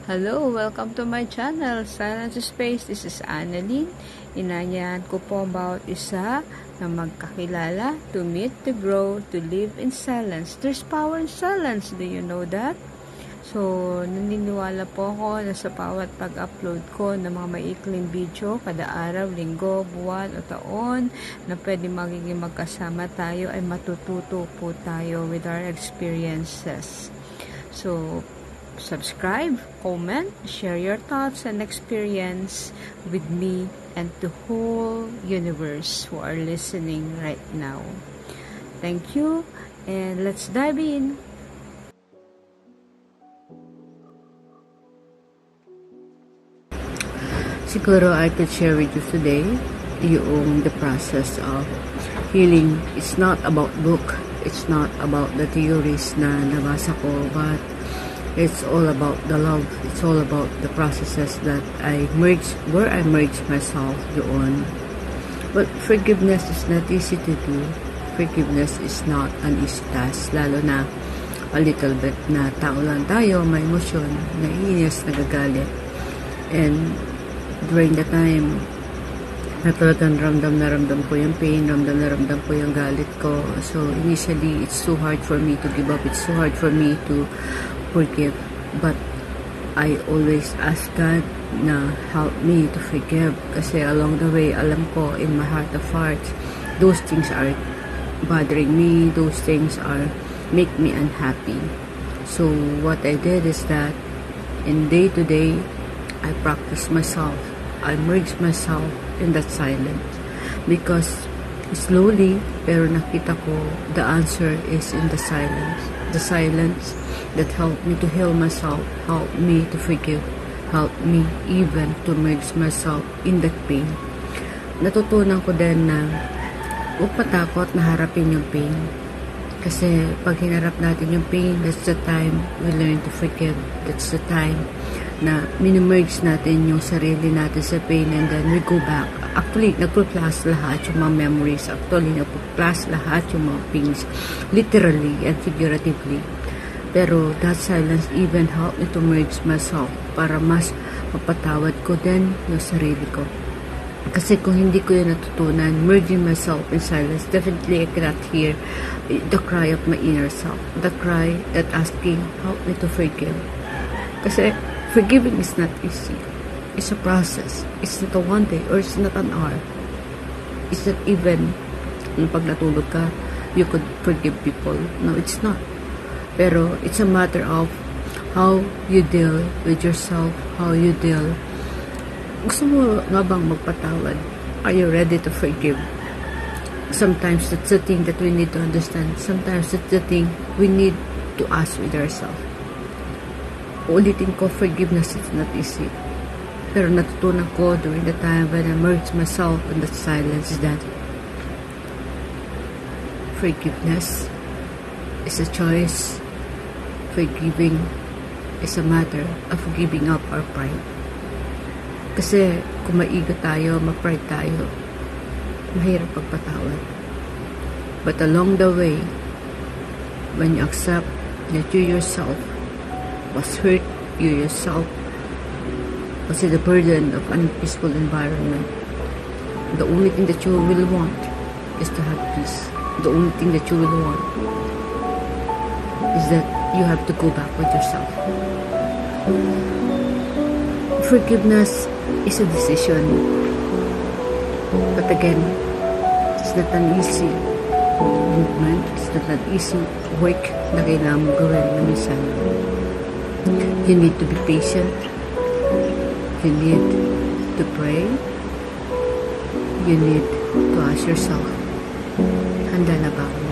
Hello, welcome to my channel, Silence Space. This is Annalyn. Inanyahan ko po about isa na magkakilala, to meet, to grow, to live in silence. There's power in silence. Do you know that? So, naniniwala po ako na sa bawat pag-upload ko ng mga maikling video, kada araw, linggo, buwan o taon, na pwede magiging magkasama tayo, ay matututo po tayo with our experiences. So, subscribe, comment, share your thoughts and experience with me and the whole universe who are listening right now. Thank you, and let's dive in. Siguro I could share with you today yung the process of healing. It's not about book, it's not about the theories na nabasa ko, but it's all about the love. It's all about the processes that I merge, where I merge myself doon. But forgiveness is not easy to do. Forgiveness is not an easy task, lalo na a little bit na tao lang tayo, may emosyon, naiinis, nagagalit. And during the time na talagang ramdam ko yung pain, ramdam ko yung galit ko. So initially, it's so hard for me to give up. It's so hard for me to forgive, but I always ask God na help me to forgive, kasi along the way, alam ko in my heart of hearts, those things are bothering me, those things are make me unhappy. So what I did is that in day to day, I practice myself, I merge myself in that silence, because slowly, pero nakita ko the answer is in the silence that helped me to heal myself, helped me to forgive, helped me even to merge myself in that pain. Natutunan ko din na huwag patakot na harapin yung pain. Kasi pag hinarap natin yung pain, that's the time we learn to forgive. That's the time na minimerge natin yung sarili natin sa pain, and then we go back. Actually, nagpo-plus lahat yung mga memories. Actually, nagpo-plus lahat yung mga pains, literally and figuratively. Pero that silence even helped me to merge myself para mas mapatawad ko din yung sarili ko. Kasi kung hindi ko yun natutunan, merging myself in silence, definitely I cannot hear the cry of my inner self. The cry that asking, help me to forgive. Kasi forgiving is not easy. It's a process. It's not a one day or it's not an hour. It's not even pag natulog ka, you could forgive people. No, it's not. Pero it's a matter of how you deal with yourself, how you deal. Gusto mo nga bang magpatawad? Are you ready to forgive? Sometimes that's the thing that we need to understand. Sometimes that's the thing we need to ask with ourselves. Ulitin ko, forgiveness is not easy. Pero natutunan ko during the time when I merged myself in that silence that forgiveness is a choice. Forgiving is a matter of giving up our pride. Kasi kung maigo tayo, ma-pride tayo, mahirap pagpatawad. But along the way, when you accept that you yourself was hurt, you yourself was in the burden of an peaceful environment, the only thing that you will want is to have peace. The only thing that you will want is that you have to go back with yourself. Forgiveness is a decision. But again, it's not an easy movement. It's not an easy work na kailangan mo gawin na minsan. You need to be patient. You need to pray. You need to ask yourself, handa na ba ako